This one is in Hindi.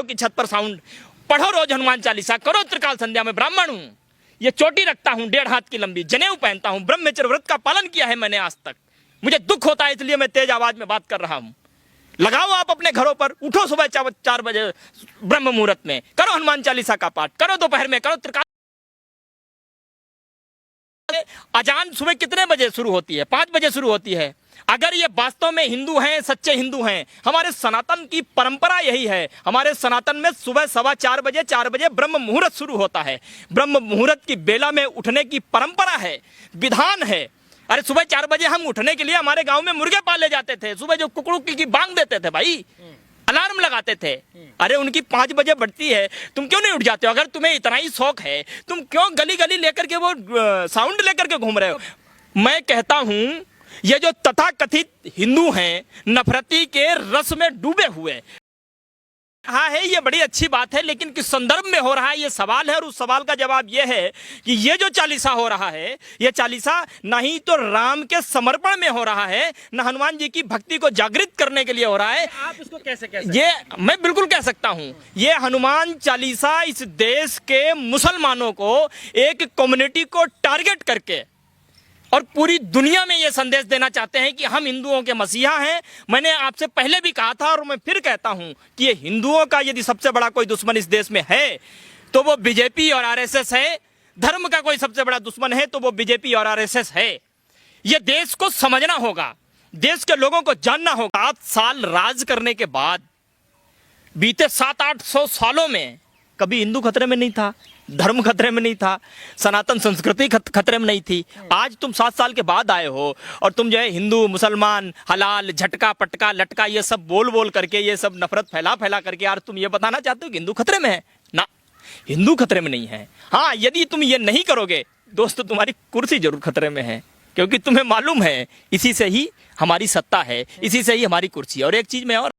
घरों की छत पर साउंड, पढ़ो रोज हनुमान चालीसा, करो त्रिकाल संध्या में ब्राह्मण हूं, ये चोटी रखता हूं 1.5 हाथ की लंबी, जनेऊ पहनता हूं, ब्रह्मचर्य व्रत का पालन किया है मैंने आज तक, मुझे दुख होता है इसलिए मैं तेज आवाज में बात कर रहा हूं। लगाओ आप अपने घरों पर, उठो सुबह 4 बजे ब्रह्म मुहूर्त में, करो हनुमान चालीसा का पाठ, करो दोपहर में, करो त्रिकाल। अजान सुबह कितने बजे शुरू होती है? 5 बजे शुरू होती है। अगर ये वास्तव में हिंदू हैं, सच्चे हिंदू हैं, हमारे सनातन की परंपरा यही है, हमारे सनातन में सुबह 4:15 4 बजे ब्रह्म मुहूर्त शुरू होता है, ब्रह्म मुहूर्त की बेला में उठने की परंपरा है, विधान है। अरे सुबह 4 बजे हम उठने के लिए हमारे गांव में मुर्गे पाले जाते थे, सुबह जो कुकड़ू की बांग देते थे भाई, अलार्म लगाते थे। अरे उनकी 5 बजे बढ़ती है, तुम क्यों नहीं उठ जाते हो? अगर तुम्हें इतना ही शौक है, तुम क्यों गली गली लेकर के वो साउंड लेकर के घूम रहे हो? मैं कहता हूं ये जो तथाकथित हिंदू हैं, नफरती के रस में डूबे हुए, हाँ है, ये बड़ी अच्छी बात है, लेकिन किस संदर्भ में हो रहा है ये सवाल है। और उस सवाल का जवाब ये है कि ये जो चालीसा हो रहा है, ये चालीसा ना ही तो राम के समर्पण में हो रहा है, न हनुमान जी की भक्ति को जागृत करने के लिए हो रहा है। आप इसको कैसे कह सकते? ये मैं बिल्कुल कह सकता हूं, ये हनुमान चालीसा इस देश के मुसलमानों को, एक कम्युनिटी को टारगेट करके और पूरी दुनिया में ये संदेश देना चाहते हैं कि हम हिंदुओं के मसीहा हैं। मैंने आपसे पहले भी कहा था और मैं फिर कहता हूं कि ये हिंदुओं का यदि सबसे बड़ा कोई दुश्मन इस देश में है तो वो बीजेपी और आरएसएस है। धर्म का कोई सबसे बड़ा दुश्मन है तो वो बीजेपी और आरएसएस है। ये देश को समझना होगा, देश के लोगों को जानना होगा। 7 साल राज करने के बाद, बीते 700-800 सालों में कभी हिंदू खतरे में नहीं था, धर्म खतरे में नहीं था, सनातन संस्कृति खतरे में नहीं थी। आज तुम 7 साल के बाद आए हो और तुम जो है हिंदू, मुसलमान, हलाल, झटका, पटका, लटका, ये सब बोल बोल करके, ये सब नफरत फैला फैला करके यार तुम ये बताना चाहते हो कि हिंदू खतरे में है ना? हिंदू खतरे में नहीं है। हाँ, यदि तुम ये नहीं करोगे दोस्तों, तुम्हारी कुर्सी जरूर खतरे में है, क्योंकि तुम्हें मालूम है इसी से ही हमारी सत्ता है, इसी से ही हमारी कुर्सी है। और एक चीज मैं और